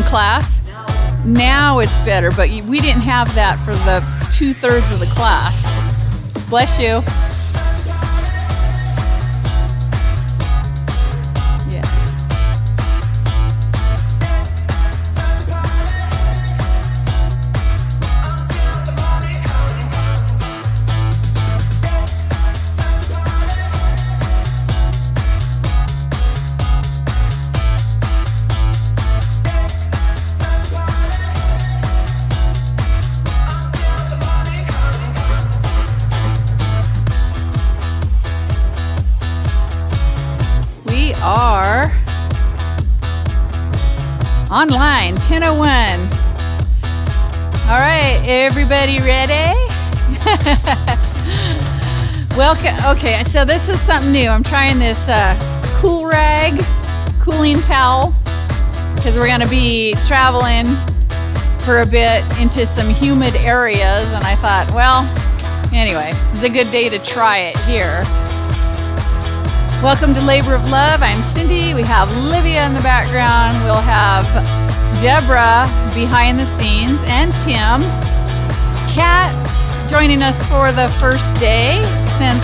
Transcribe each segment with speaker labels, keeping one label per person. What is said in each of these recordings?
Speaker 1: class. Now it's better, but we didn't have that for the 2/3 of the class. Bless you. Are online 10:01. All right, everybody ready? Welcome. Okay, so this is something new. I'm trying this cool rag cooling towel because we're going to be traveling for a bit into some humid areas, and I thought, well, anyway, it's a good day to try it here. Welcome to Labor of Love. I'm Cindy. We have Livia in the background. We'll have Deborah behind the scenes and Tim. Kat joining us for the first day since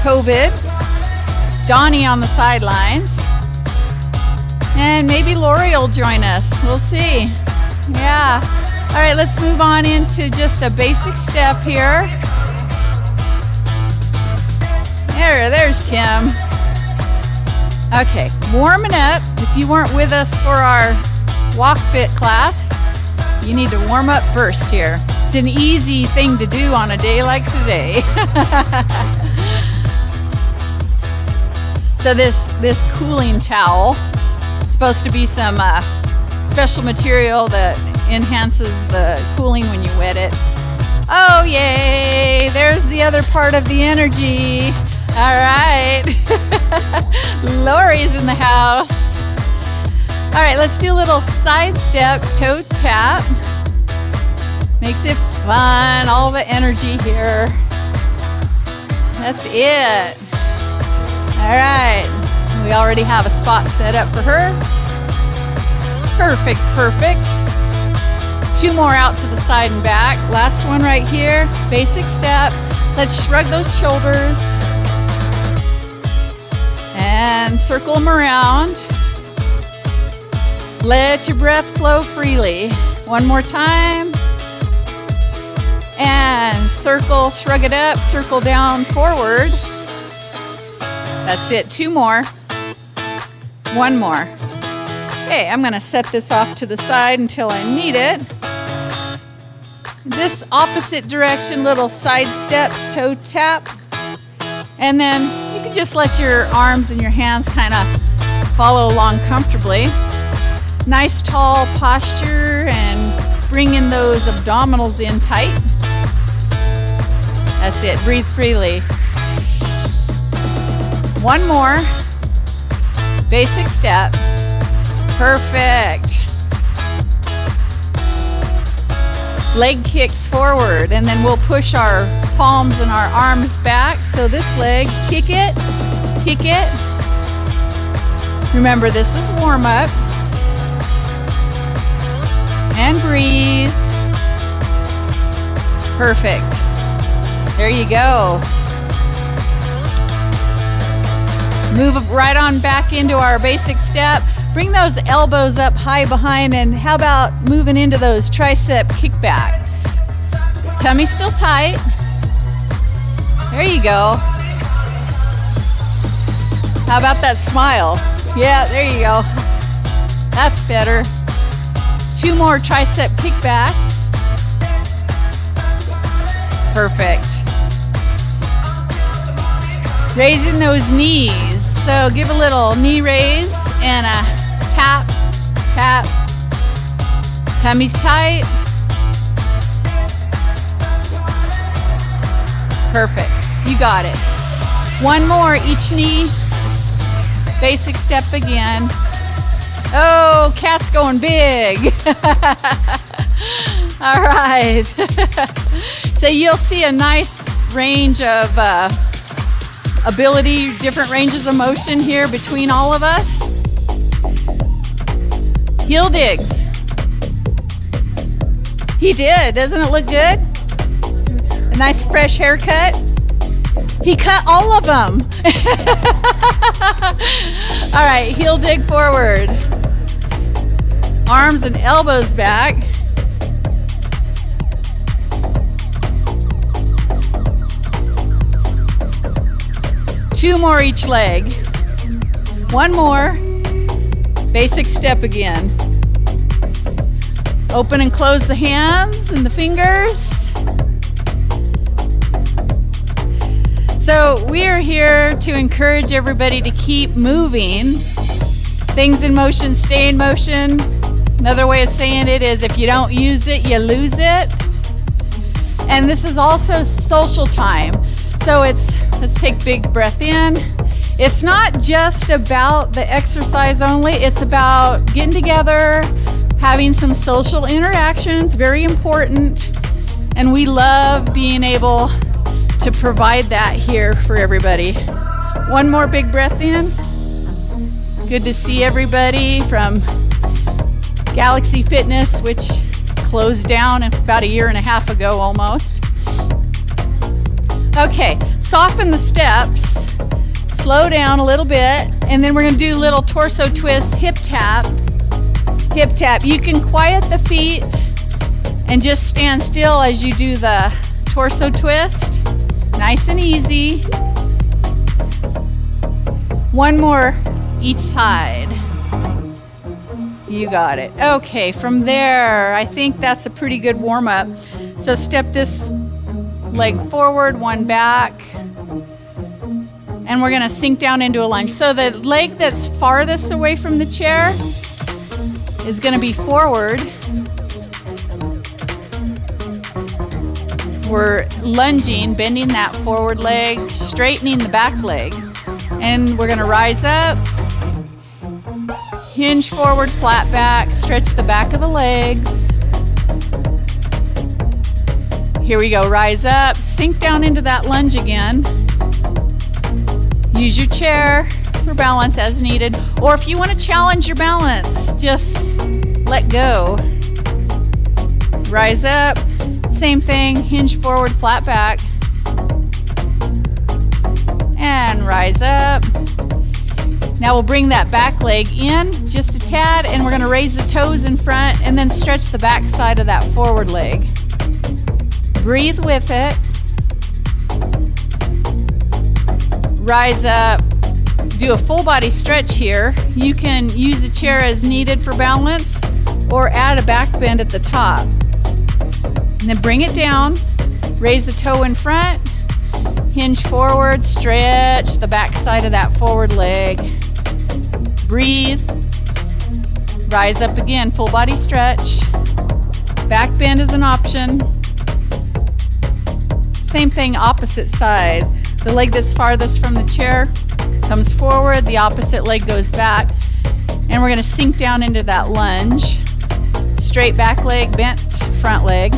Speaker 1: COVID. Donnie on the sidelines. And maybe Lori will join us. We'll see. Yeah. All right, let's move on into just a basic step here. There's Tim. Okay, warming up. If you weren't with us for our Walk Fit class, you need to warm up first here. It's an easy thing to do on a day like today. So this cooling towel is supposed to be some special material that enhances the cooling when you wet it. Oh, yay! There's the other part of the energy. All right. Lori's in the house. All right, let's do a little side step, toe tap. Makes it fun, all the energy here. That's it. All right. We already have a spot set up for her. Perfect, perfect. 2 more out to the side and back. Last one right here. Basic step. Let's shrug those shoulders. And circle them around. Let your breath flow freely. One more time. And circle, shrug it up, circle down, forward. That's it. 2 more. 1 more. Okay, I'm going to set this off to the side until I need it. This opposite direction, little side step, toe tap. And then you can just let your arms and your hands kind of follow along comfortably. Nice tall posture and bring in those abdominals in tight. That's it. Breathe freely. 1 more. Basic step. Perfect. Leg kicks forward, and then we'll push our palms and our arms back. So this leg, kick it, kick it. Remember, this is warm up. And breathe. Perfect. There you go. Move right on back into our basic step. Bring those elbows up high behind, and how about moving into those tricep kickbacks? Tummy still tight. There you go. How about that smile? Yeah, there you go. That's better. 2 more tricep kickbacks. Perfect. Raising those knees. So give a little knee raise and a tap, tap. Tummy's tight. Perfect. You got it. 1 more, each knee. Basic step again. Oh, Kat's going big. All right. So you'll see a nice range of ability, different ranges of motion here between all of us. Heel digs. He did. Doesn't it look good? A nice fresh haircut. He cut all of them. All right, heel dig forward. Arms and elbows back. Two more each leg. One more. Basic step again. Open and close the hands and the fingers. So we are here to encourage everybody to keep moving. Things in motion stay in motion. Another way of saying it is if you don't use it, you lose it. And this is also social time. So let's take a big breath in. It's not just about the exercise only. It's about getting together, having some social interactions, very important. And we love being able to provide that here for everybody. One more big breath in. Good to see everybody from Galaxy Fitness, which closed down about a year and a half ago almost. Okay, soften the steps, slow down a little bit, and then we're going to do little torso twists, hip tap. Hip tap. You can quiet the feet and just stand still as you do the torso twist. Nice and easy. One more each side. You got it. Okay, from there, I think that's a pretty good warm-up. So step this leg forward, one back, and we're going to sink down into a lunge. So the leg that's farthest away from the chair is going to be forward. We're lunging, bending that forward leg, straightening the back leg. And we're going to rise up, hinge forward, flat back, stretch the back of the legs. Here we go, rise up, sink down into that lunge again. Use your chair for balance as needed. Or if you want to challenge your balance, just let go. Rise up, same thing, hinge forward, flat back. And rise up. Now we'll bring that back leg in just a tad, and we're going to raise the toes in front and then stretch the back side of that forward leg. Breathe with it. Rise up. Do a full body stretch here. You can use a chair as needed for balance or add a back bend at the top. And then bring it down. Raise the toe in front. Hinge forward. Stretch the back side of that forward leg. Breathe. Rise up again. Full body stretch. Back bend is an option. Same thing, opposite side. The leg that's farthest from the chair comes forward, the opposite leg goes back, and we're going to sink down into that lunge. Straight back leg, bent front leg.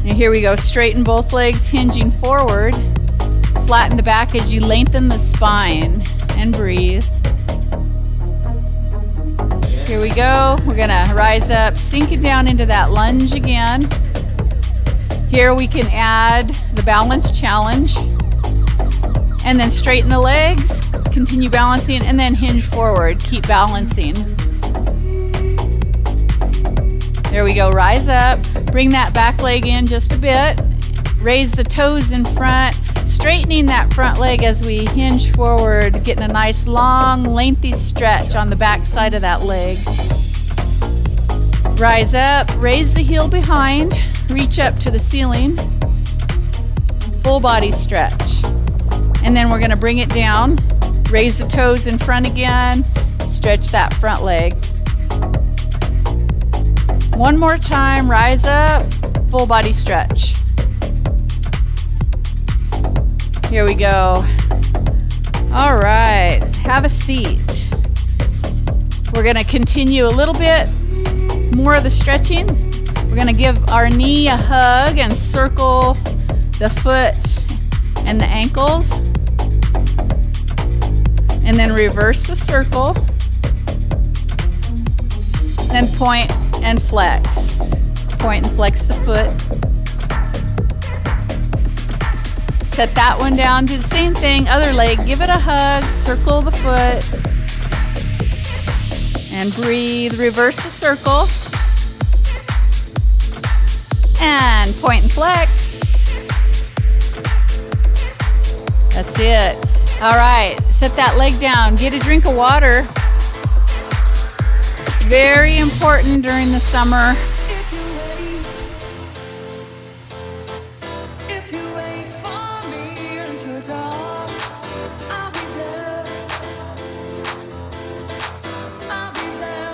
Speaker 1: And here we go, straighten both legs, hinging forward. Flatten the back as you lengthen the spine, and breathe. Here we go, we're going to rise up, sinking down into that lunge again. Here we can add the balance challenge, and then straighten the legs, continue balancing, and then hinge forward, keep balancing. There we go, rise up, bring that back leg in just a bit, raise the toes in front, straightening that front leg as we hinge forward, getting a nice long, lengthy stretch on the back side of that leg. Rise up, raise the heel behind, reach up to the ceiling, full body stretch. And then we're going to bring it down, raise the toes in front again, stretch that front leg. One more time, rise up, full body stretch. Here we go. All right, have a seat. We're going to continue a little bit more of the stretching. We're going to give our knee a hug and circle the foot and the ankles. And then reverse the circle. point and flex. Point and flex the foot. Set that one down. Do the same thing, other leg. Give it a hug. Circle the foot. And breathe. Reverse the circle. And point and flex. That's it. All right. Set that leg down. Get a drink of water. Very important during the summer.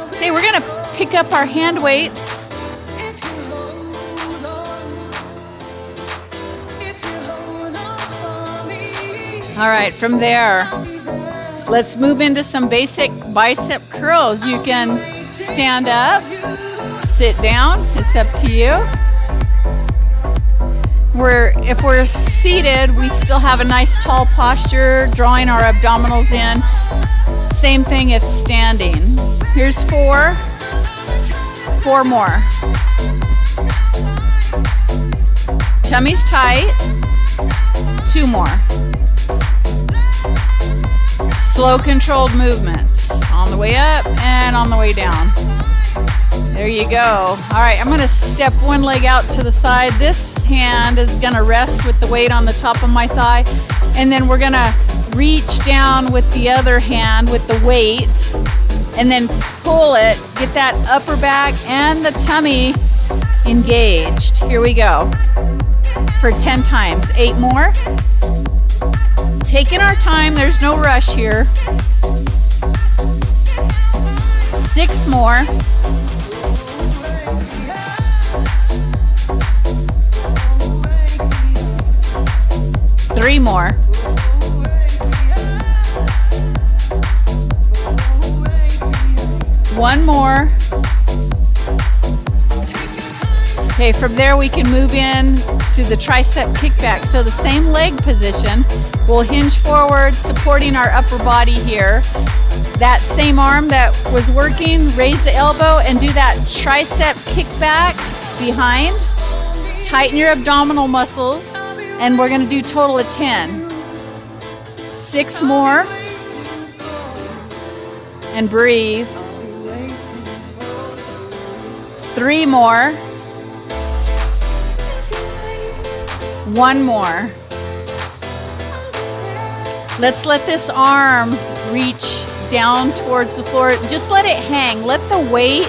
Speaker 1: Okay, we're gonna pick up our hand weights. All right, from there, let's move into some basic bicep curls. You can stand up, sit down, it's up to you. If we're seated, we still have a nice tall posture, drawing our abdominals in. Same thing if standing. Here's 4. 4 more. Tummy's tight. 2 more. Slow controlled movements. On the way up and on the way down. There you go. All right, I'm going to step one leg out to the side. This hand is going to rest with the weight on the top of my thigh. And then we're going to reach down with the other hand with the weight. And then pull it. Get that upper back and the tummy engaged. Here we go. For 10 times. 8 more. Taking our time. There's no rush here. 6 more. 3 more. 1 more. Okay, from there we can move in to the tricep kickback. So the same leg position, we'll hinge forward, supporting our upper body here. That same arm that was working, raise the elbow and do that tricep kickback behind. Tighten your abdominal muscles, and we're gonna do total of 10. 6 more. And breathe. 3 more. 1 more. Let's let this arm reach down towards the floor. Just let it hang. Let the weight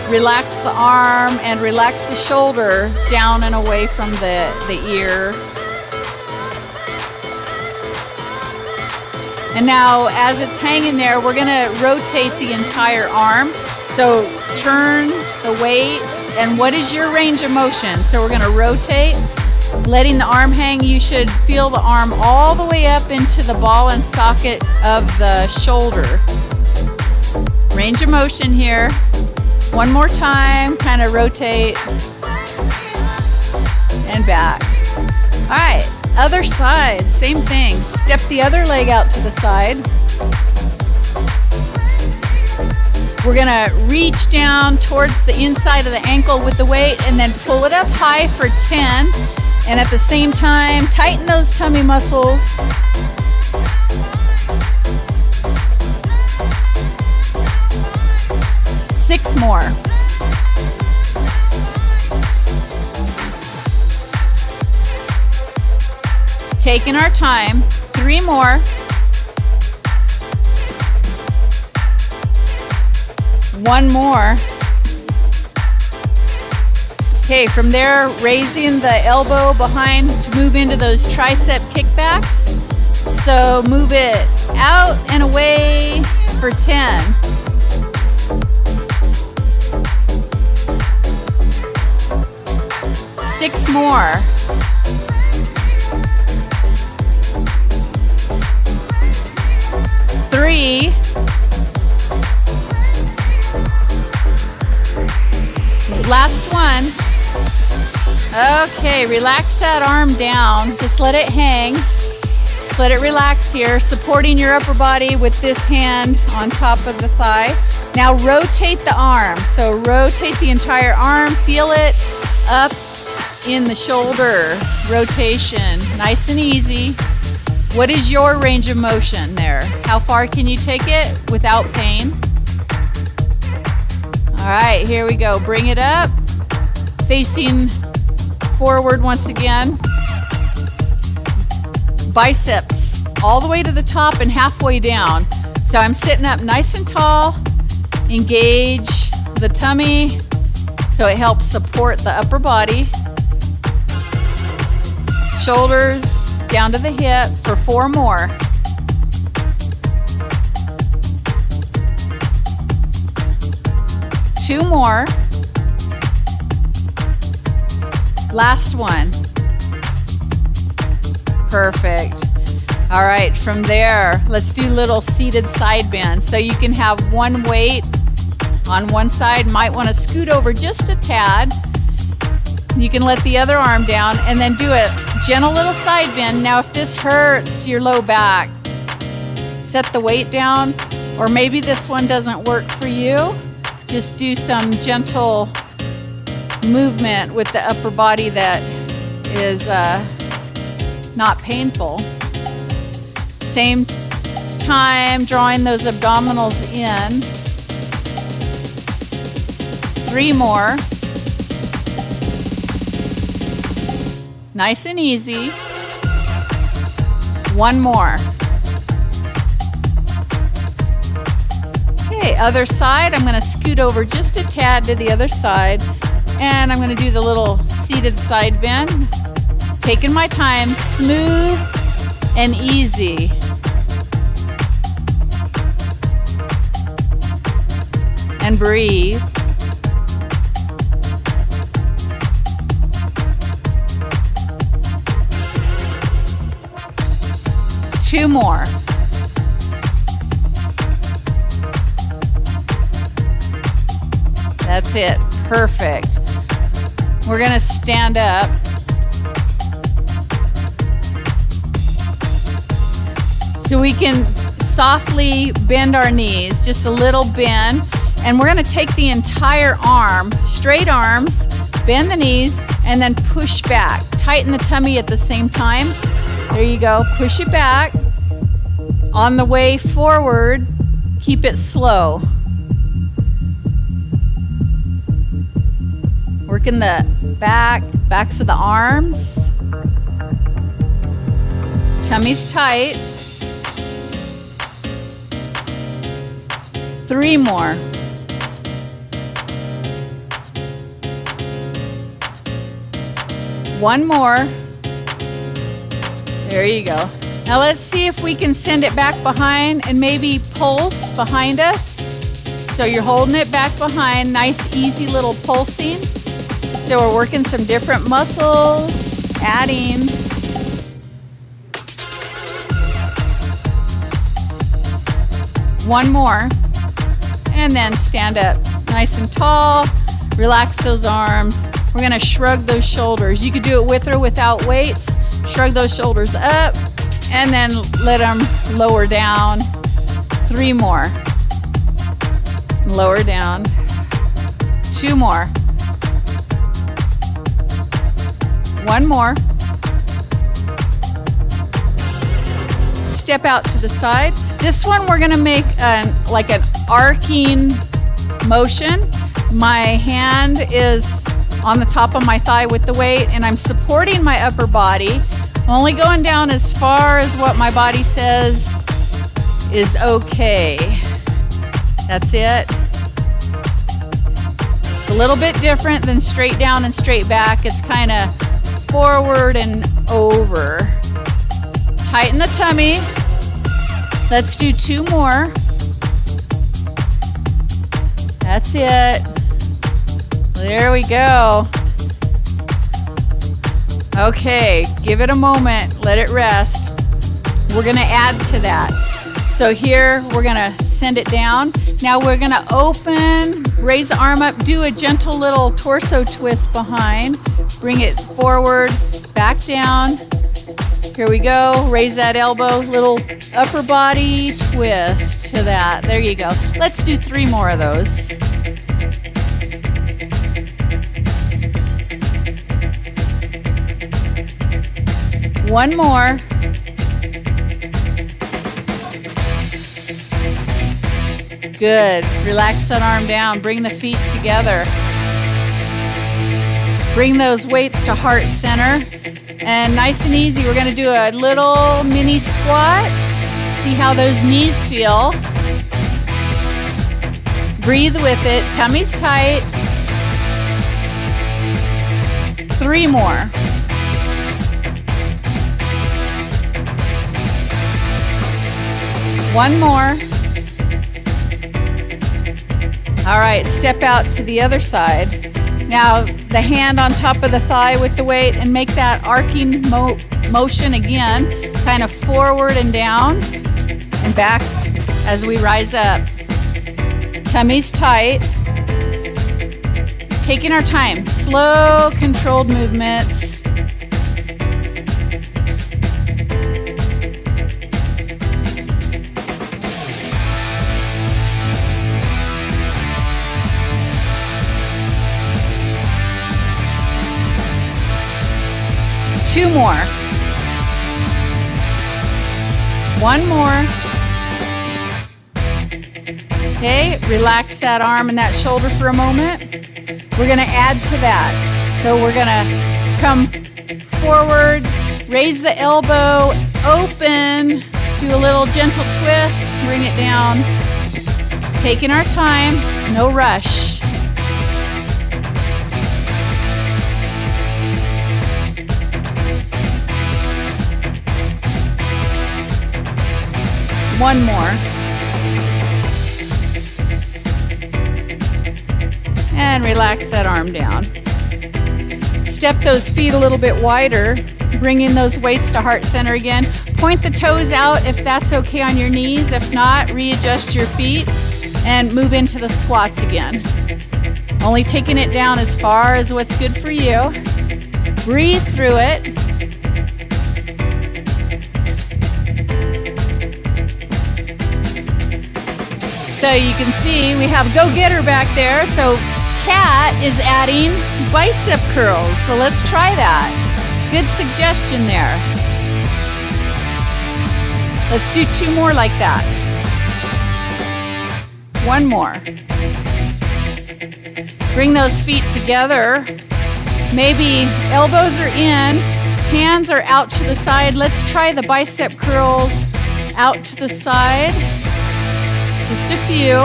Speaker 1: relax the arm and relax the shoulder down and away from the ear. And now as it's hanging there, we're gonna rotate the entire arm. So turn the weight, and what is your range of motion? So we're gonna rotate, letting the arm hang. You should feel the arm all the way up into the ball and socket of the shoulder. Range of motion here. One more time, kind of rotate and back. All right, other side, same thing. Step the other leg out to the side. We're gonna reach down towards the inside of the ankle with the weight and then pull it up high for 10. And at the same time, tighten those tummy muscles. 6 more. Taking our time. 3 more. 1 more. Okay, from there, raising the elbow behind to move into those tricep kickbacks. So move it out and away for 10. 6 more. 3. Last one. Okay, relax that arm down. Just let it hang. Just let it relax here, supporting your upper body with this hand on top of the thigh. Now rotate the arm. So rotate the entire arm, feel it up in the shoulder. Rotation, nice and easy. What is your range of motion there? How far can you take it without pain? All right, here we go. Bring it up, facing forward once again. Biceps all the way to the top and halfway down. So I'm sitting up nice and tall. Engage the tummy so it helps support the upper body. Shoulders down to the hip for 4 more. Two more. Last one. Perfect. All right, from there, let's do little seated side bends. So you can have one weight on one side, might want to scoot over just a tad. You can let the other arm down and then do a gentle little side bend. Now, if this hurts your low back, set the weight down, or maybe this one doesn't work for you. Just do some gentle movement with the upper body that is not painful. Same time, drawing those abdominals in. 3 more. Nice and easy. 1 more. Okay, other side. I'm going to scoot over just a tad to the other side. And I'm going to do the little seated side bend. Taking my time, smooth and easy. And breathe. Two more. That's it. Perfect. We're going to stand up. So we can softly bend our knees, just a little bend. And we're going to take the entire arm, straight arms, bend the knees, and then push back. Tighten the tummy at the same time. There you go. Push it back. On the way forward, keep it slow. Working the backs of the arms. Tummy's tight. 3 more. One more. There you go. Now let's see if we can send it back behind and maybe pulse behind us. So you're holding it back behind, nice easy little pulsing. So we're working some different muscles, adding. One more. And then stand up nice and tall. Relax those arms. We're gonna shrug those shoulders. You could do it with or without weights. Shrug those shoulders up and then let them lower down. 3 more. Lower down. 2 more. 1 more. Step out to the side. This one we're gonna make like an arcing motion. My hand is on the top of my thigh with the weight and I'm supporting my upper body. I'm only going down as far as what my body says is okay. That's it. It's a little bit different than straight down and straight back. It's kind of forward and over. Tighten the tummy. Let's do 2 more. That's it. There we go. Okay, give it a moment. Let it rest. We're going to add to that. So here, we're going to send it down. Now we're going to open, raise the arm up, do a gentle little torso twist behind. Bring it forward, back down. Here we go. Raise that elbow. Little upper body twist to that. There you go. Let's do 3 more of those. One more. Good. Relax that arm down. Bring the feet together. Bring those weights to heart center. And nice and easy, we're going to do a little mini squat. See how those knees feel. Breathe with it. Tummy's tight. 3 more. One more. All right, step out to the other side. Now, the hand on top of the thigh with the weight, and make that arcing motion again, kind of forward and down and back as we rise up. Tummy's tight. Taking our time, slow, controlled movements. Two more. One more. Okay, relax that arm and that shoulder for a moment. We're going to add to that. So we're going to come forward, raise the elbow, open, do a little gentle twist, bring it down. Taking our time, no rush. One more. And relax that arm down. Step those feet a little bit wider, bringing those weights to heart center again. Point the toes out if that's okay on your knees. If not, readjust your feet and move into the squats again. Only taking it down as far as what's good for you. Breathe through it. So you can see we have go-getter back there. So Kat is adding bicep curls. So let's try that. Good suggestion there. Let's do 2 more like that. One more. Bring those feet together. Maybe elbows are in, hands are out to the side. Let's try the bicep curls out to the side. Just a few.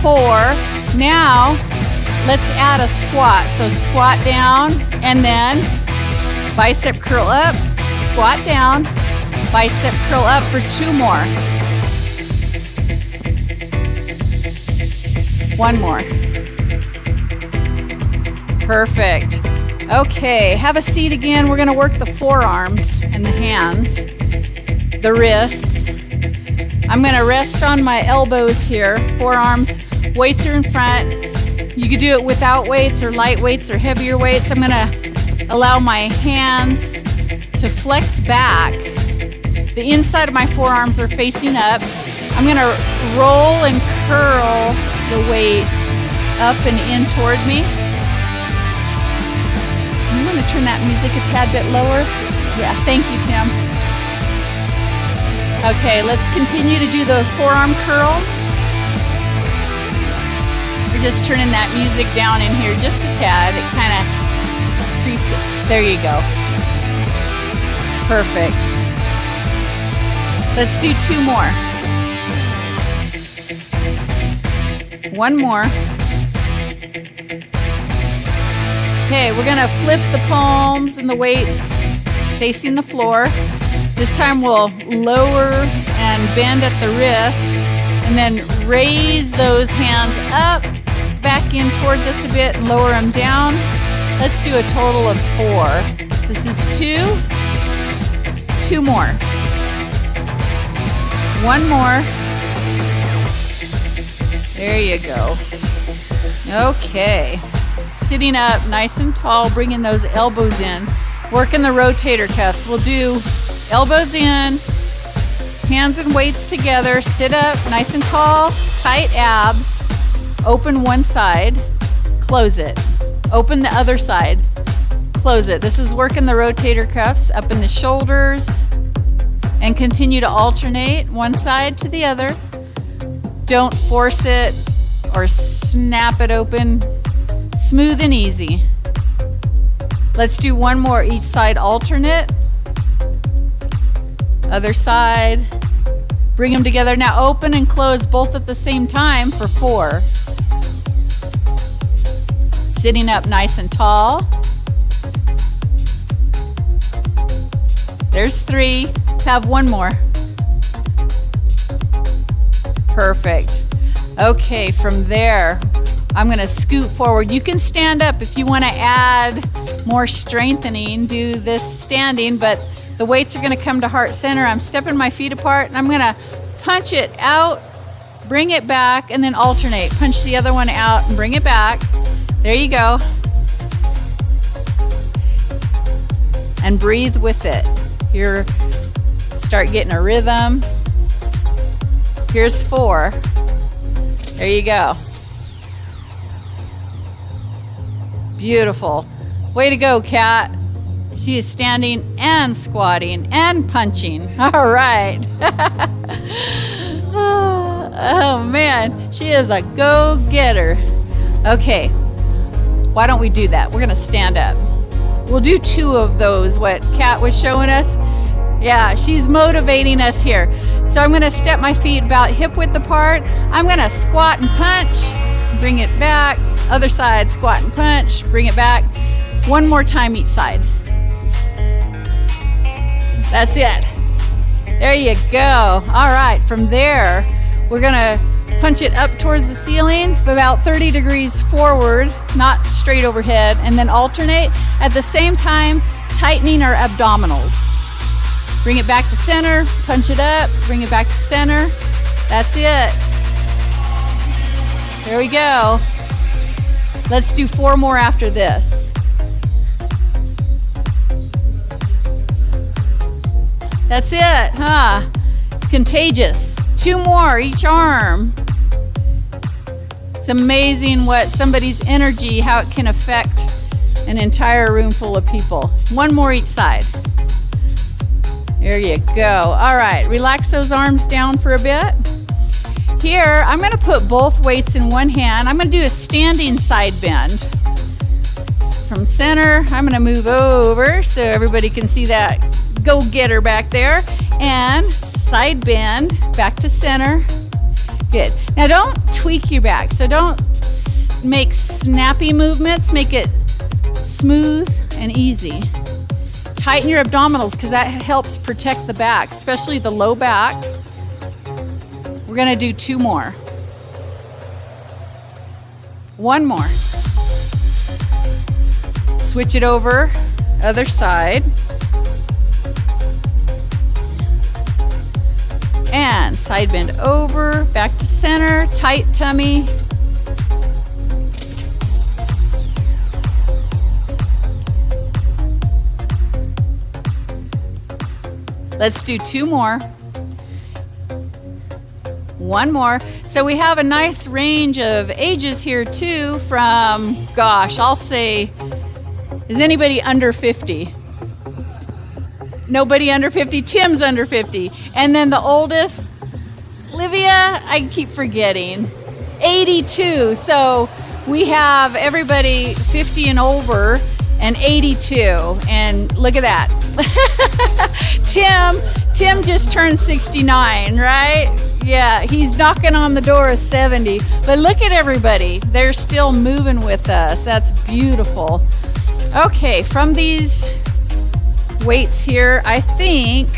Speaker 1: 4. Now, let's add a squat. So squat down and then bicep curl up, squat down, bicep curl up for 2 more. One more. Perfect. Okay, have a seat again. We're going to work the forearms and the hands. The wrists. I'm going to rest on my elbows here, forearms, weights are in front. You could do it without weights or light weights or heavier weights. I'm going to allow my hands to flex back. The inside of my forearms are facing up. I'm going to roll and curl the weight up and in toward me. I'm going to turn that music a tad bit lower. Yeah, thank you, Tim. Okay, let's continue to do the forearm curls. We're just turning that music down in here just a tad. It kind of creeps it. There you go. Perfect. Let's do 2 more. One more. Okay, we're going to flip the palms and the weights facing the floor. This time we'll lower and bend at the wrist and then raise those hands up, back in towards us a bit and lower them down. Let's do a total of 4. This is 2. 2 more. One more. There you go. Okay. sitting up nice and tall, bringing those elbows in, working the rotator cuffs. We'll do elbows in, hands and weights together, sit up nice and tall, tight abs, open one side, close it, open the other side, close it. This is working the rotator cuffs up in the shoulders, and continue to alternate one side to the other. Don't force it or snap it open. Smooth and easy. Let's do one more each side alternate. Other side. Bring them together. Now open and close both at the same time for 4. Sitting up nice and tall. There's 3. Have one more. Perfect. Okay, from there, I'm gonna scoot forward. You can stand up if you wanna add more strengthening, do this standing, but the weights are gonna come to heart center. I'm stepping my feet apart and I'm gonna punch it out, bring it back, and then alternate. Punch the other one out and bring it back. There you go. And breathe with it. Here, start getting a rhythm. Here's 4. There you go. Beautiful. Way to go, Kat. She is standing and squatting and punching. All right. Oh man, she is a go-getter. Okay, why don't we do that? We're gonna stand up. We'll do 2 of those, what Kat was showing us. Yeah, she's motivating us here. So I'm gonna step my feet about hip width apart. I'm gonna squat and punch, bring it back. Other side, squat and punch, bring it back. One more time each side. That's it. There you go. All right, from there, we're gonna punch it up towards the ceiling, about 30 degrees forward, not straight overhead, and then alternate. At the same time, tightening our abdominals. Bring it back to center, punch it up, bring it back to center. That's it. There we go. Let's do 4 more after this. That's it, huh? It's contagious. 2 more each arm. It's amazing what somebody's energy, how it can affect an entire room full of people. 1 more each side. There you go. All right, relax those arms down for a bit. Here, I'm gonna put both weights in one hand. I'm gonna do a standing side bend. From center, I'm gonna move over so everybody can see that go-getter back there. And side bend, back to center. Good. Now don't tweak your back. So don't make snappy movements. Make it smooth and easy. Tighten your abdominals because that helps protect the back, especially the low back. We're gonna do 2 more. 1 more. Switch it over, other side. And side bend over, back to center, tight tummy. Let's do 2 more. 1 more. So we have a nice range of ages here too from, gosh, I'll say, is anybody under 50? Nobody under 50? Tim's under 50. And then the oldest, Livia, I keep forgetting, 82. So we have everybody 50 and over and 82. And look at that. Tim just turned 69, right? Yeah, he's knocking on the door of 70. But look at everybody. They're still moving with us. That's beautiful. Okay, from these weights here, I think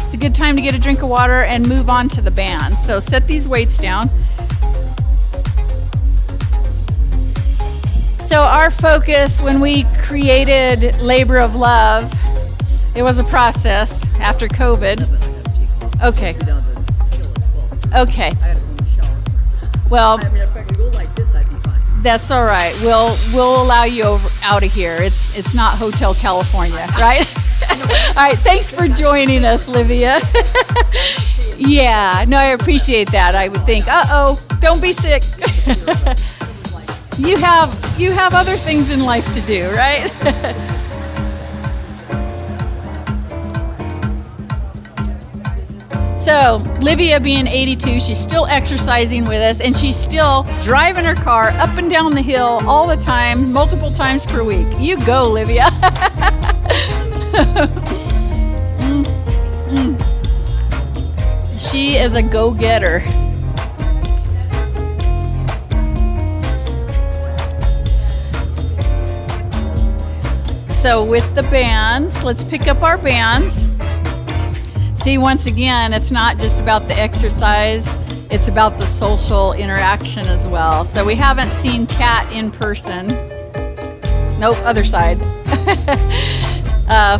Speaker 1: it's a good time to get a drink of water and move on to the band. So set these weights down. So our focus when we created Labor of Love, it was a process after COVID. Okay. Okay. Well,
Speaker 2: I mean, if I could go like this, I'd be fine.
Speaker 1: That's all right. We'll allow you out of here. It's not Hotel California, right? All right. Thanks for joining us, Livia. Yeah. No, I appreciate that. I would think, don't be sick. You have other things in life to do, right? So, Livia being 82, she's still exercising with us, and she's still driving her car up and down the hill all the time, multiple times per week. You go, Livia. She is a go-getter. So with the bands, let's pick up our bands. See, once again, it's not just about the exercise, it's about the social interaction as well. So we haven't seen Kat in person. Nope, other side.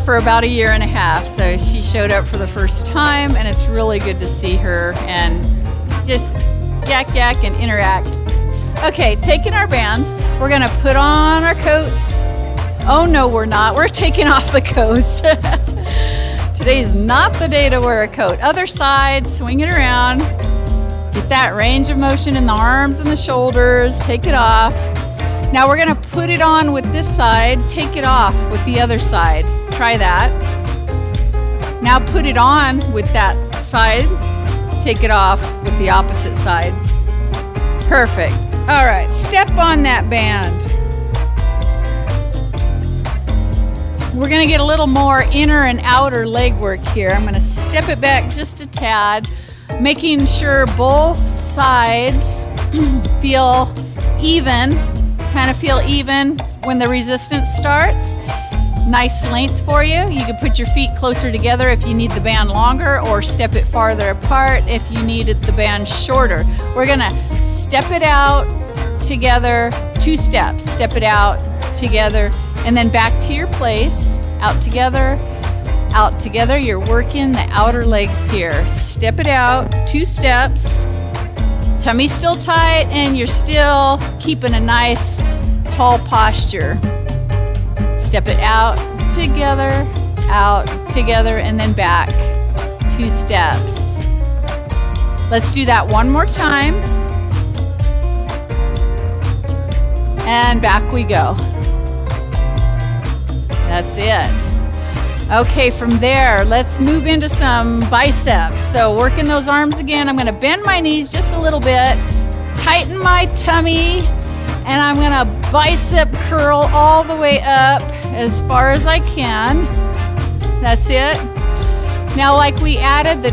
Speaker 1: For about 1.5 years. So she showed up for the first time, and it's really good to see her and just yak and interact. Okay, taking our bands, we're gonna put on our coats. Oh no, we're not. We're taking off the coats. Today is not the day to wear a coat. Other side, swing it around. Get that range of motion in the arms and the shoulders. Take it off. Now we're gonna put it on with this side. Take it off with the other side. Try that. Now put it on with that side. Take it off with the opposite side. Perfect. All right, step on that band. We're gonna get a little more inner and outer leg work here. I'm gonna step it back just a tad, making sure both sides feel even, kind of feel even when the resistance starts. Nice length for you. You can put your feet closer together if you need the band longer, or step it farther apart if you needed the band shorter. We're gonna step it out together, 2 steps. Step it out together, and then back to your place. Out together, out together. You're working the outer legs here. Step it out, 2 steps. Tummy still tight, and you're still keeping a nice tall posture. Step it out together, and then back. 2 steps. Let's do that one more time. And back we go. That's it. Okay, from there, let's move into some biceps. So working those arms again. I'm gonna bend my knees just a little bit, tighten my tummy, and I'm gonna bicep curl all the way up as far as I can. That's it. Now, like we added the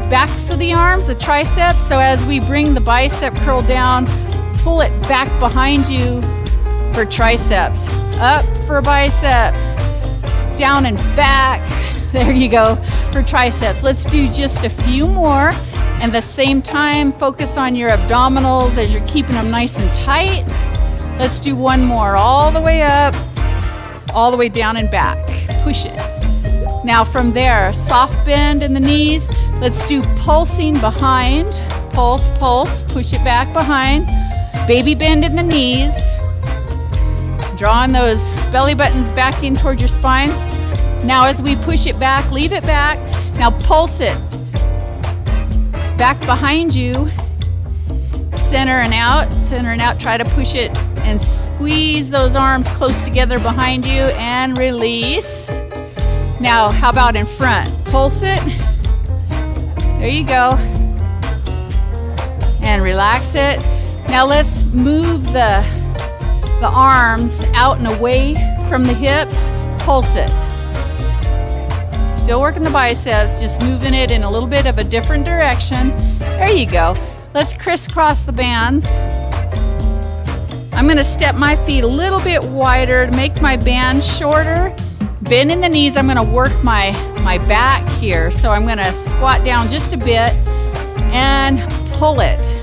Speaker 1: backs of the arms, the triceps, so as we bring the bicep curl down, pull it back behind you for triceps. Up for biceps. Down and back. There you go for triceps. Let's do just a few more. And at the same time, focus on your abdominals as you're keeping them nice and tight. Let's do one more. All the way up, all the way down and back. Push it. Now from there, soft bend in the knees. Let's do pulsing behind. Pulse, pulse. Push it back behind. Baby bend in the knees. Drawing those belly buttons back in toward your spine. Now as we push it back, leave it back. Now pulse it. Back behind you. Center and out, center and out. Try to push it and squeeze those arms close together behind you and release. Now, how about in front? Pulse it. There you go. And relax it. Now let's move the arms out and away from the hips. Pulse it. Still working the biceps, just moving it in a little bit of a different direction. There you go. Let's crisscross the bands. I'm gonna step my feet a little bit wider to make my band shorter. Bend in the knees. I'm gonna work my back here. So I'm gonna squat down just a bit and pull it.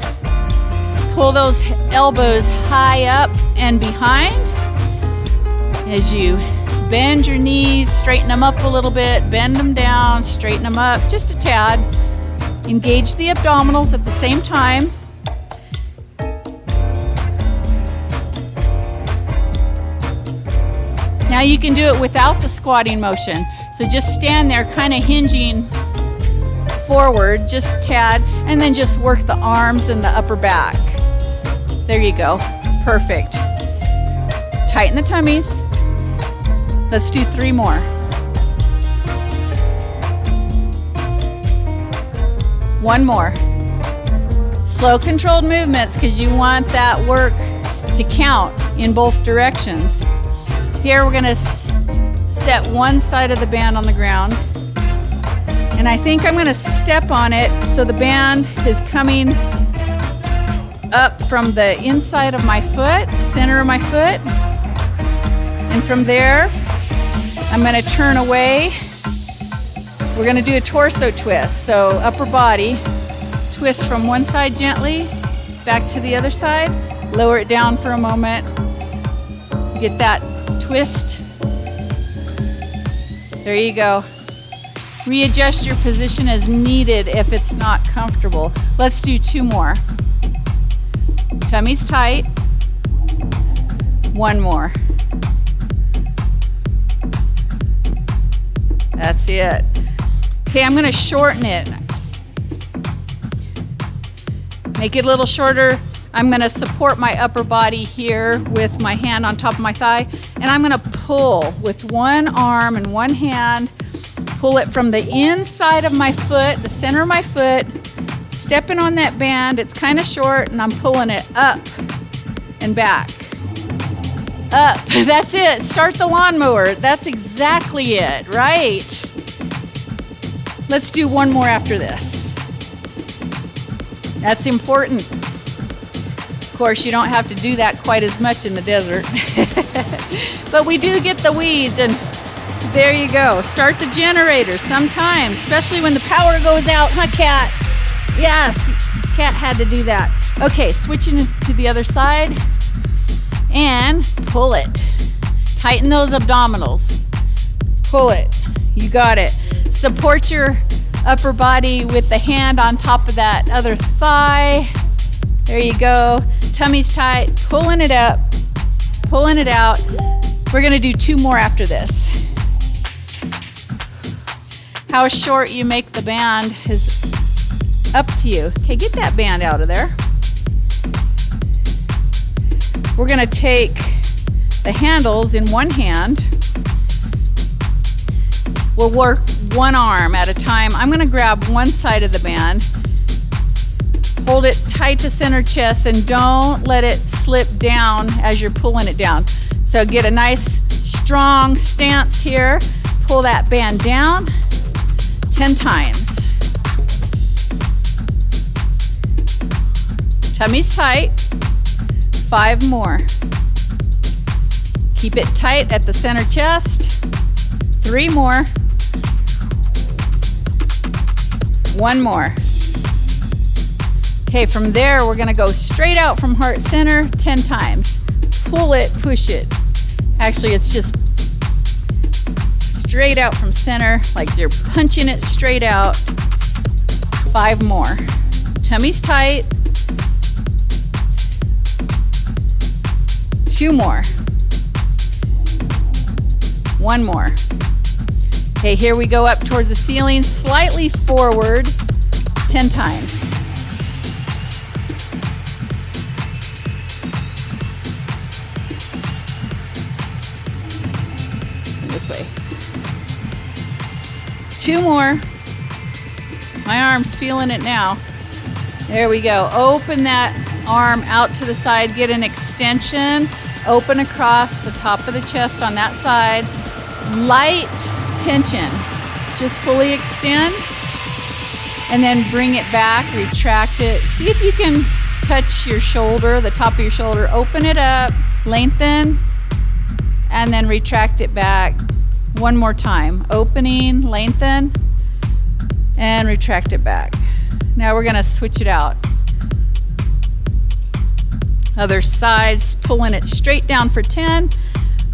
Speaker 1: Pull those elbows high up and behind. As you bend your knees, straighten them up a little bit, bend them down, straighten them up just a tad. Engage the abdominals at the same time. Now you can do it without the squatting motion. So just stand there kind of hinging forward, just a tad, and then just work the arms and the upper back. There you go. Perfect. Tighten the tummies. Let's do 3 more. 1 more. Slow controlled movements because you want that work to count in both directions. Here we're going to set one side of the band on the ground. And I think I'm going to step on it so the band is coming up from the inside of my foot, center of my foot. And from there, I'm going to turn away. We're going to do a torso twist. So upper body, twist from one side gently, back to the other side. Lower it down for a moment. Get that twist. There you go. Readjust your position as needed if it's not comfortable. Let's do 2 more. Tummy's tight. 1 more. That's it. Okay, I'm going to shorten it. Make it a little shorter. I'm going to support my upper body here with my hand on top of my thigh, and I'm going to pull with one arm and one hand. Pull it from the inside of my foot, the center of my foot, stepping on that band. It's kind of short, and I'm pulling it up and back. Up. That's it. Start the lawnmower. That's exactly it. Right. Let's do 1 more after this. That's important. Of course, you don't have to do that quite as much in the desert. But we do get the weeds, and there you go. Start the generator sometimes, especially when the power goes out, huh, Cat? Yes, Cat had to do that. Okay, switching to the other side, and pull it. Tighten those abdominals. Pull it. You got it. Support your upper body with the hand on top of that other thigh. There you go. Tummy's tight. Pulling it up. Pulling it out. We're going to do 2 more after this. How short you make the band is up to you. Okay, get that band out of there. We're going to take the handles in one hand. We'll work one arm at a time. I'm going to grab one side of the band. Hold it tight to center chest and don't let it slip down as you're pulling it down. So get a nice strong stance here. Pull that band down 10 times. Tummy's tight. 5 more. Keep it tight at the center chest. 3 more. 1 more. Okay, from there we're going to go straight out from heart center 10 times. Pull it, push it. Actually, it's just straight out from center, like you're punching it straight out. 5 more. Tummy's tight. 2 more. 1 more. Okay, here we go up towards the ceiling, slightly forward, 10 times. This way. 2 more. My arm's feeling it now. There we go. Open that arm out to the side, get an extension, open across the top of the chest on that side. Light tension. Just fully extend and then bring it back, retract it. See if you can touch your shoulder, the top of your shoulder. Open it up, lengthen, and then retract it back. 1 more time. Opening, lengthen, and retract it back. Now we're going to switch it out. Other sides, pulling it straight down for 10.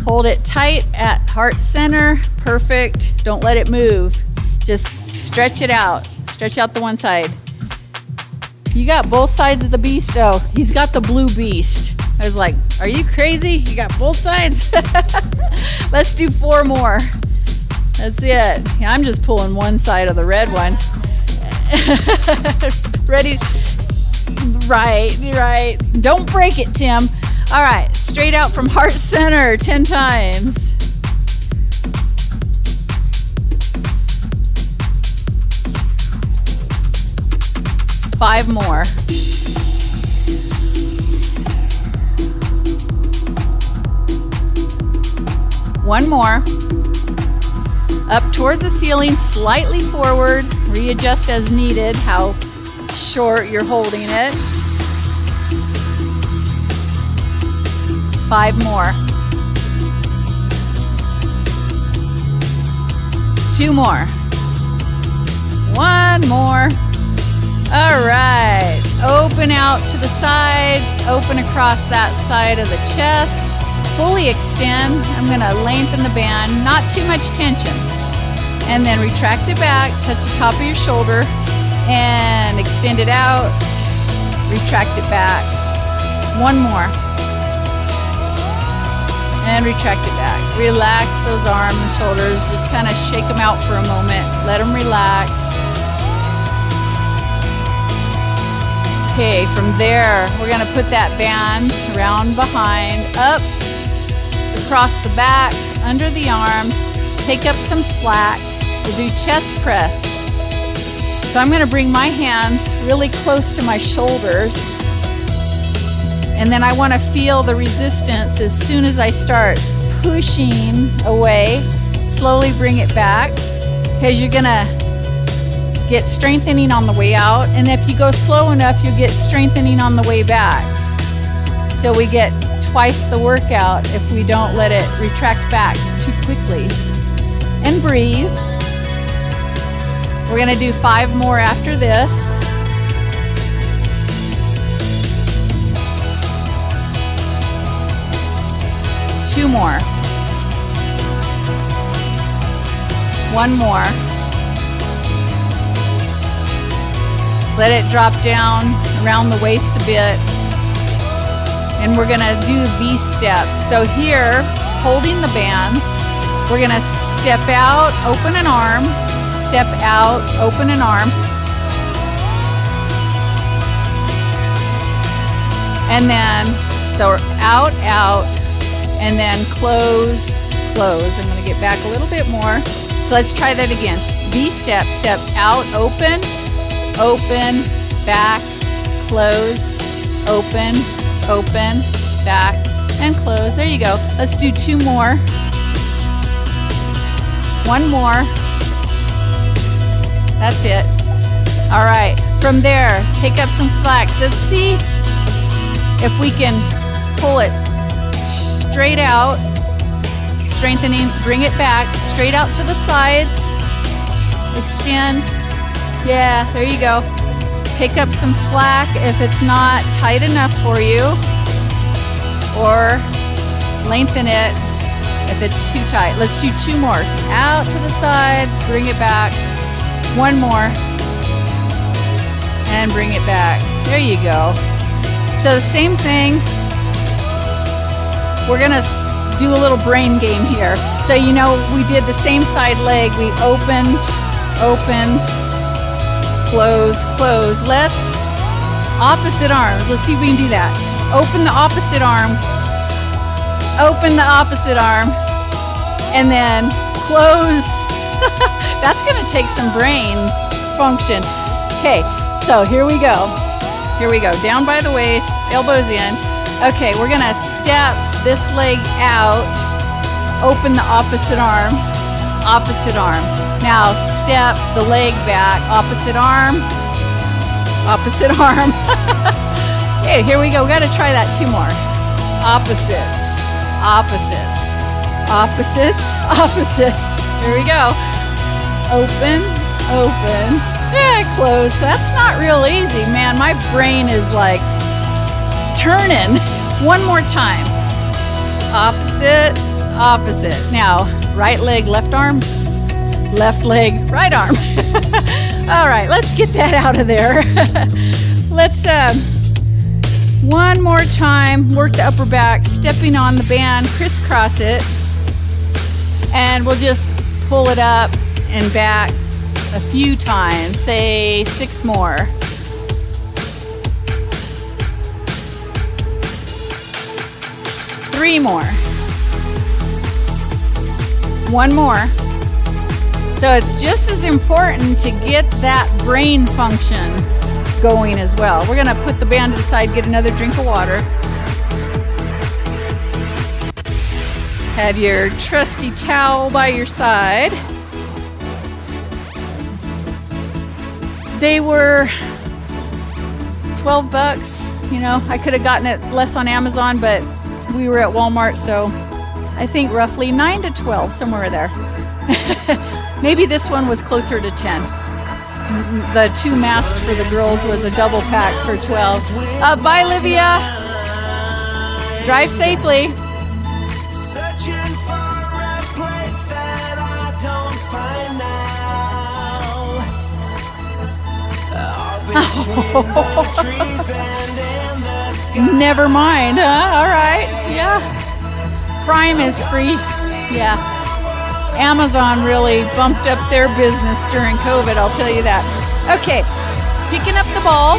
Speaker 1: Hold it tight at heart center. Perfect. Don't let it move. Just stretch it out. Stretch out the one side. You got both sides of the beast. Oh, he's got the blue beast. I was like, are you crazy? You got both sides? Let's do 4 more. That's it. Yeah, I'm just pulling one side of the red one. Ready? Right. Don't break it, Tim. All right, straight out from heart center 10 times. Five more. One more. Up towards the ceiling, slightly forward. Readjust as needed, how short you're holding it. 5 more. 2 more. 1 more. All right, open out to the side, open across that side of the chest, fully extend. I'm gonna lengthen the band, not too much tension. And then retract it back, touch the top of your shoulder, and extend it out, retract it back. 1 more. And retract it back. Relax those arms and shoulders, just kind of shake them out for a moment, let them relax. Okay, from there, we're gonna put that band around behind, up, across the back, under the arms, take up some slack. We'll do chest press. So I'm gonna bring my hands really close to my shoulders, and then I wanna feel the resistance as soon as I start pushing away. Slowly bring it back, because you're gonna get strengthening on the way out, and if you go slow enough, you'll get strengthening on the way back. So we get twice the workout if we don't let it retract back too quickly. And breathe. We're gonna do 5 more after this. Two more. 1 more. Let it drop down around the waist a bit. And we're gonna do V-step. So here, holding the bands, we're gonna step out, open an arm, step out, open an arm. And then, so we're out, and then close. I'm gonna get back a little bit more. So let's try that again. V-step, step out, open, back, close, open, back, and close. There you go. Let's do 2 more. 1 more. That's it. All right. From there, take up some slack. Let's see if we can pull it straight out, strengthening, bring it back, straight out to the sides, extend. Yeah, there you go. Take up some slack if it's not tight enough for you, or lengthen it if it's too tight. Let's do 2 more. Out to the side, bring it back. 1 more, and bring it back. There you go. So the same thing, we're gonna do a little brain game here. So you know, we did the same side leg. We opened, close. Let's opposite arms. Let's see if we can do that. Open the opposite arm, and then close. That's gonna take some brain function. Okay, so here we go. Down by the waist, elbows in. Okay, we're gonna step this leg out, open the opposite arm. Now step the leg back, opposite arm. Okay, here we go. We gotta try that 2 more. Opposites. Here we go. Open. Yeah, close. That's not real easy, man. My brain is like turning. 1 more time. Opposite. Now, right leg, left arm. Left leg, right arm. All right, let's get that out of there. Let's one more time work the upper back, stepping on the band, crisscross it, and we'll just pull it up and back a few times, say 6 more. Three more. One more. So it's just as important to get that brain function going as well. We're gonna put the band to the side, get another drink of water. Have your trusty towel by your side. They were $12. You know, I could have gotten it less on Amazon, but we were at Walmart, so I think roughly 9 to 12, somewhere there. Maybe this one was closer to 10. The 2 masks for the girls was a double pack for 12. Bye, Livia. Drive safely.
Speaker 2: Searching for a place that I don't find now. Between the trees and in the sky.
Speaker 1: Never mind, huh? All right. Yeah. Prime is free. Yeah. Amazon really bumped up their business during COVID, I'll tell you that. Okay, picking up the ball.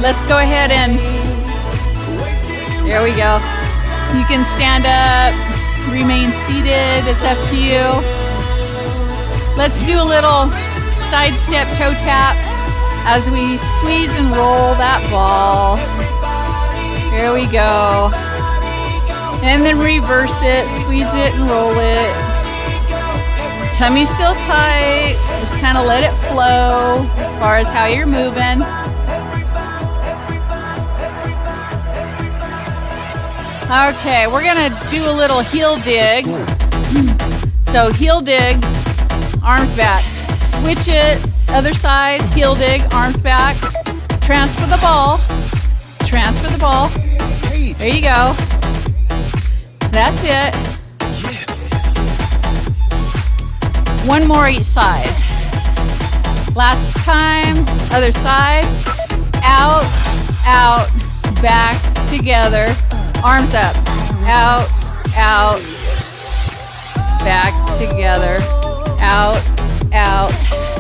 Speaker 1: Let's go ahead and, there we go. You can stand up, remain seated, it's up to you. Let's do a little side step toe tap as we squeeze and roll that ball. There we go. And then reverse it, squeeze it and roll it. Tummy still tight, just kind of let it flow as far as how you're moving. Okay, we're gonna do a little heel dig. So heel dig, arms back. Switch it, other side, heel dig, arms back. Transfer the ball. Transfer the ball. There you go. That's it. One more each side. Last time, other side. Out, out, back, together. Arms up. Out, out, back, together. Out, out,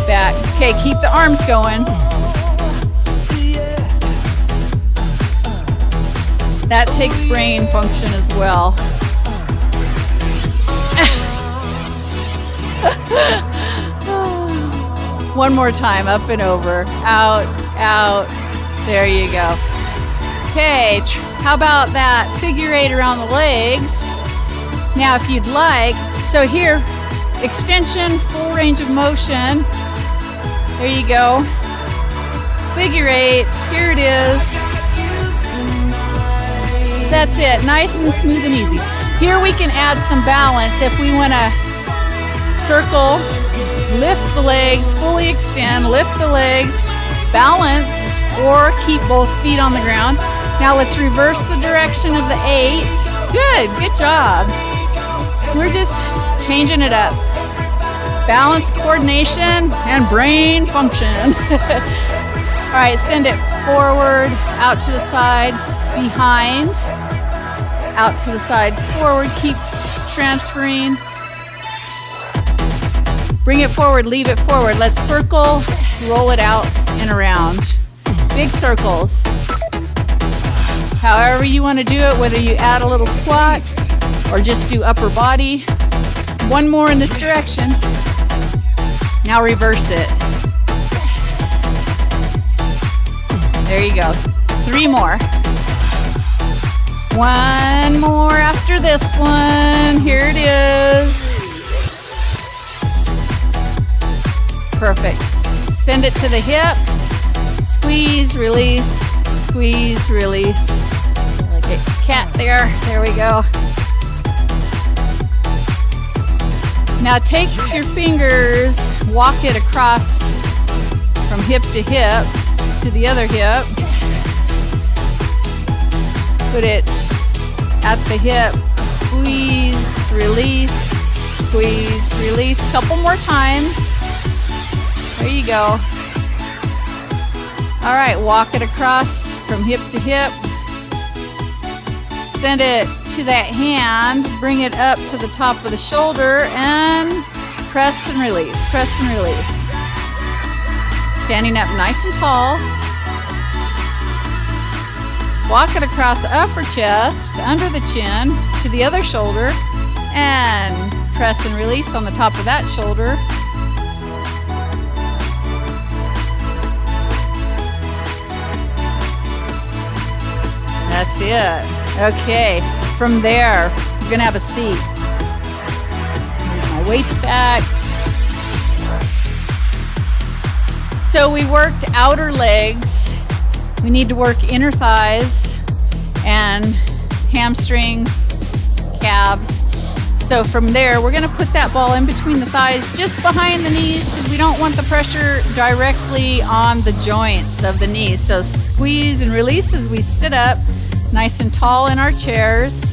Speaker 1: back. Okay, keep the arms going. That takes brain function as well. One more time, up and over, out, out, there you go. Okay, how about that figure 8 around the legs? Now if you'd like, so here, extension, full range of motion, there you go. Figure 8, here it is. That's it, nice and smooth and easy. Here we can add some balance if we want to circle, lift the legs, fully extend, lift the legs, balance, or keep both feet on the ground. Now let's reverse the direction of the 8. Good job. We're just changing it up. Balance, coordination, and brain function. All right, send it forward, out to the side, behind, out to the side, forward, keep transferring. Bring it forward, leave it forward. Let's circle, roll it out and around. Big circles. However you want to do it, whether you add a little squat or just do upper body. One more in this direction. Now reverse it. There you go. 3 more. One more after this one. Here it is. Perfect. Send it to the hip. Squeeze, release, squeeze, release. Like a cat there. There we go. Now take your fingers, walk it across from hip to hip to the other hip. Put it at the hip. Squeeze, release, squeeze, release. Couple more times. There you go. All right, walk it across from hip to hip. Send it to that hand, bring it up to the top of the shoulder, and press and release, press and release. Standing up nice and tall. Walk it across the upper chest, under the chin, to the other shoulder, and press and release on the top of that shoulder. That's it. Okay, from there, you're gonna have a seat. Move my weights back. So we worked outer legs. We need to work inner thighs and hamstrings, calves. So from there, we're gonna put that ball in between the thighs, just behind the knees, because we don't want the pressure directly on the joints of the knees. So squeeze and release as we sit up, nice and tall in our chairs,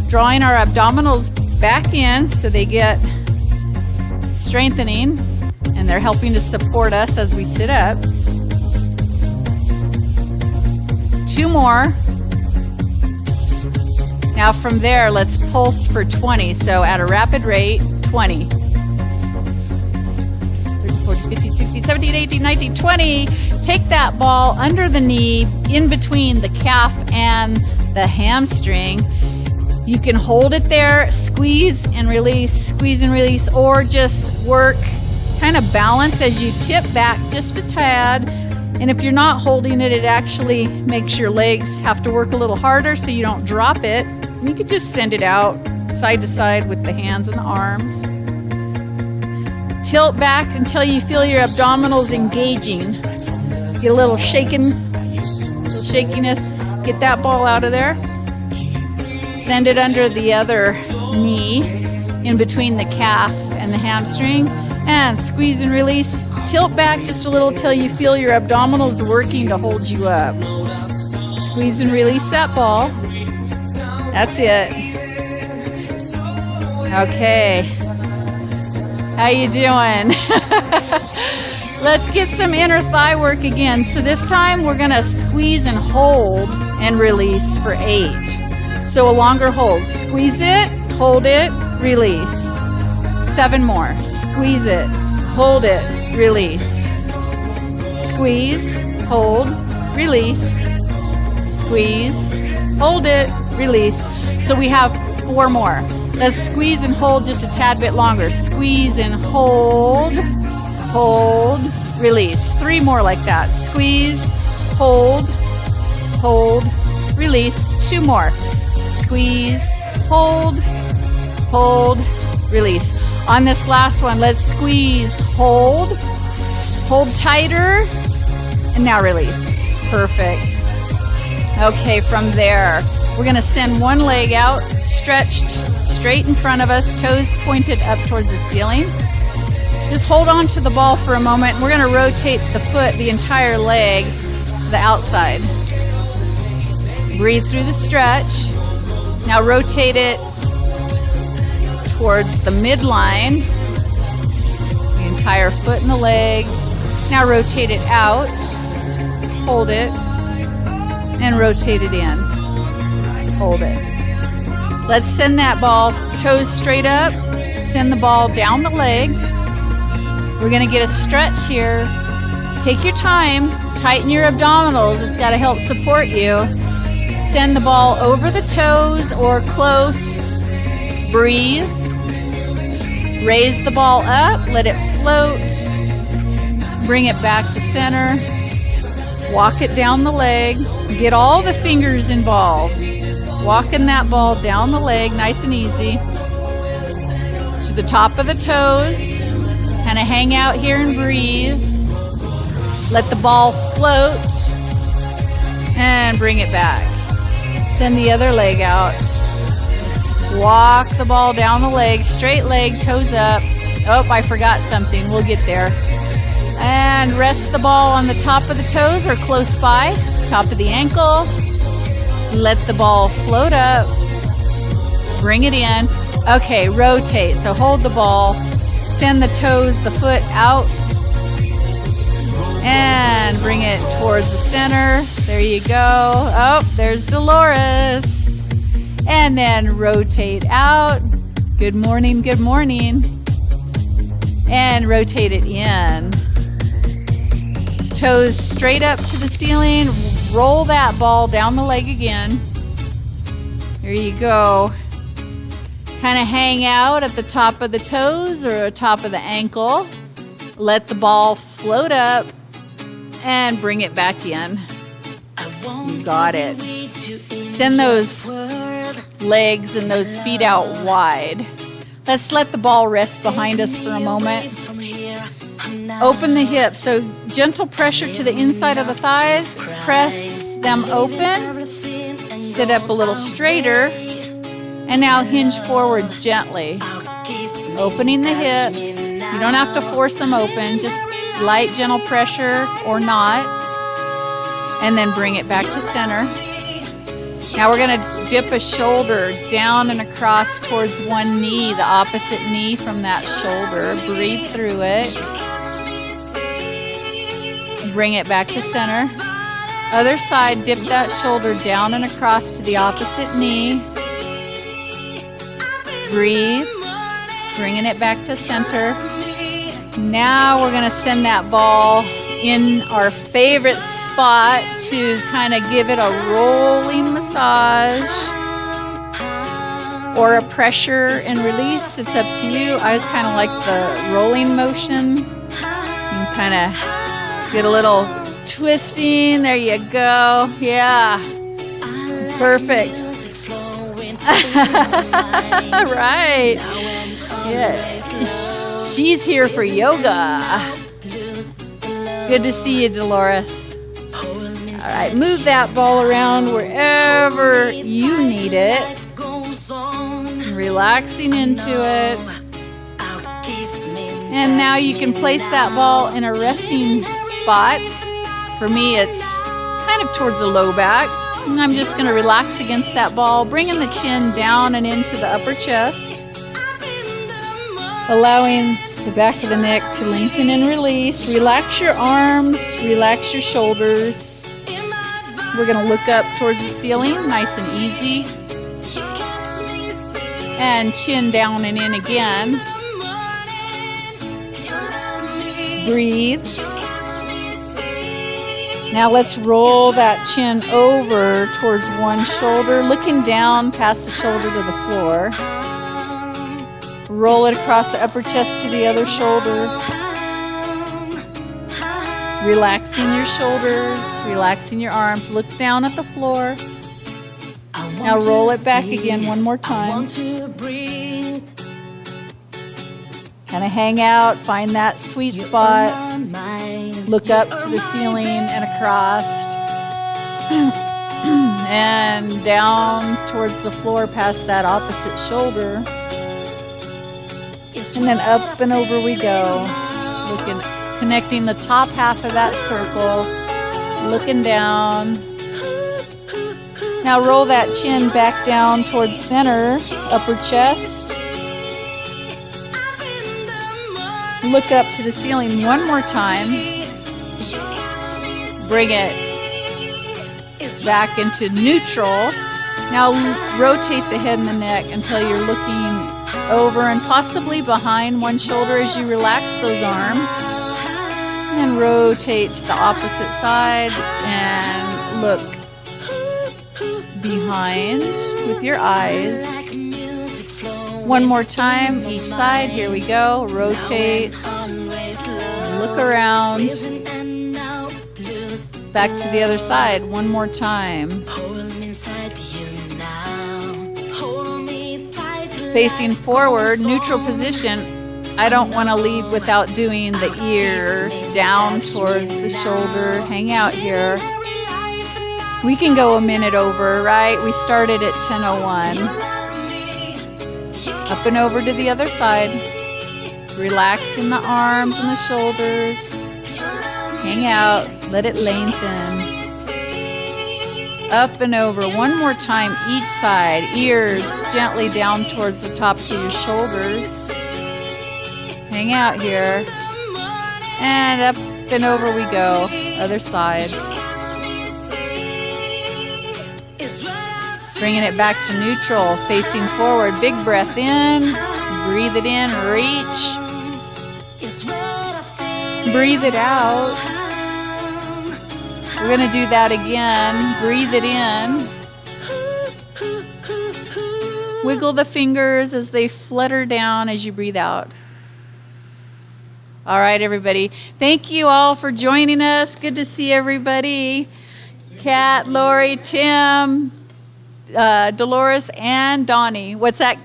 Speaker 1: drawing our abdominals back in so they get strengthening, and they're helping to support us as we sit up. 2 more. Now from there, let's pulse for 20. So at a rapid rate, 20. 30, 40, 50, 60, 17, 18, 19, 20. Take that ball under the knee, in between the calf and the hamstring. You can hold it there, squeeze and release, or just work, kind of balance as you tip back just a tad. And if you're not holding it, it actually makes your legs have to work a little harder so you don't drop it. And you could just send it out side to side with the hands and the arms. Tilt back until you feel your abdominals engaging. Get a little shakiness. Get that ball out of there. Send it under the other knee, in between the calf and the hamstring, and squeeze and release. Tilt back just a little till you feel your abdominals working to hold you up. Squeeze and release that ball. That's it. Okay. How you doing? Let's get some inner thigh work again. So this time we're gonna squeeze and hold and release for 8. So a longer hold. Squeeze it, hold it, release. 7 more. Squeeze it, hold it, release. Squeeze, hold, release. Squeeze, hold it, release. So we have 4 more. Let's squeeze and hold just a tad bit longer. Squeeze and hold, release. 3 more like that. Squeeze, hold, release. 2 more. Squeeze, hold, release. On this last one, let's squeeze, hold tighter, and now release. Perfect. Okay, from there, we're gonna send one leg out, stretched straight in front of us, toes pointed up towards the ceiling. Just hold on to the ball for a moment. We're gonna rotate the foot, the entire leg, to the outside. Breathe through the stretch. Now rotate it towards the midline, the entire foot and the leg. Now rotate it out, hold it, and rotate it in. Hold it. Let's send that ball toes straight up, send the ball down the leg. We're gonna get a stretch here. Take your time, tighten your abdominals, it's gotta help support you. Send the ball over the toes or close. Breathe. Raise the ball up, let it float. Bring it back to center. Walk it down the leg. Get all the fingers involved. Walking that ball down the leg, nice and easy. To the top of the toes. Kind of hang out here and breathe. Let the ball float. And bring it back. Send the other leg out. Walk the ball down the leg, straight leg, toes up. Oh, I forgot something. We'll get there. And rest the ball on the top of the toes or close by, top of the ankle. Let the ball float up. Bring it in. Okay, rotate. So hold the ball. Send the toes, the foot out. And bring it towards the center. There you go. Oh, there's Dolores. And then rotate out. Good morning, good morning. And rotate it in. Toes straight up to the ceiling. Roll that ball down the leg again. There you go. Kind of hang out at the top of the toes or top of the ankle. Let the ball float up and bring it back in. You got it. Send those legs and those feet out wide. Let's let the ball rest behind us for a moment. Open the hips. So gentle pressure to the inside of the thighs. Press them open. Sit up a little straighter. And now hinge forward gently. Opening the hips. You don't have to force them open. Just light, gentle pressure or not. And then bring it back to center. Now we're going to dip a shoulder down and across towards one knee, the opposite knee from that shoulder. Breathe through it. Bring it back to center. Other side, dip that shoulder down and across to the opposite knee. Breathe. Bringing it back to center. Now we're going to send that ball in our favorite spot to kind of give it a rolling massage or a pressure and release. It's up to you. I kind of like the rolling motion. You can kind of get a little twisting. There you go. Yeah. Perfect. Right. Yeah. She's here for yoga. Good to see you, Dolores. All right, move that ball around wherever you need it. Relaxing into it. And now you can place that ball in a resting spot. For me, it's kind of towards the low back. And I'm just going to relax against that ball, bringing the chin down and into the upper chest. Allowing the back of the neck to lengthen and release. Relax your arms, relax your shoulders. We're going to look up towards the ceiling, nice and easy. And chin down and in again. Breathe. Now let's roll that chin over towards one shoulder, looking down past the shoulder to the floor. Roll it across the upper chest to the other shoulder. Relaxing your shoulders, relaxing your arms. Look down at the floor. Now roll it back again one more time. Kind of hang out, find that sweet spot. Look up to the ceiling and across. And down towards the floor past that opposite shoulder. And then up and over we go. Looking, connecting the top half of that circle. Looking down. Now roll that chin back down towards center, upper chest. Look up to the ceiling one more time. Bring it back into neutral. Now rotate the head and the neck until you're looking over and possibly behind one shoulder as you relax those arms. And then rotate to the opposite side and look behind with your eyes. One more time, each side. Here we go. Rotate. Look around. Back to the other side. One more time. Facing forward, neutral position. I don't want to leave without doing the ear down towards the shoulder. Hang out here. We can go a minute over, right? We started at 10:01. Up and over to the other side. Relaxing the arms and the shoulders. Hang out. Let it lengthen. Up and over. One more time each side. Ears gently down towards the tops of your shoulders. Hang out here. And up Then over we go. Other side. Bringing it back to neutral, facing forward. Big breath in. Breathe it in. Reach. Breathe it out. We're going to do that again. Breathe it in. Wiggle the fingers as they flutter down as you breathe out. All right, everybody. Thank you all for joining us. Good to see everybody. Kat, Lori, Tim, Dolores, and Donnie. What's that?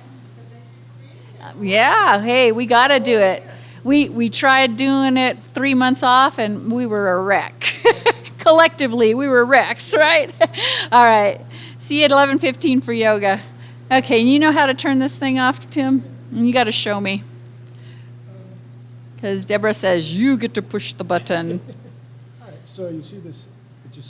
Speaker 1: Yeah, hey, we got to do it. We tried doing it 3 months off, and we were a wreck. Collectively, we were wrecks, right? All right. See you at 11:15 for yoga. Okay, you know how to turn this thing off, Tim? You got to show me. Because Deborah says, you get to push the button.
Speaker 3: All right, so you see this, it just says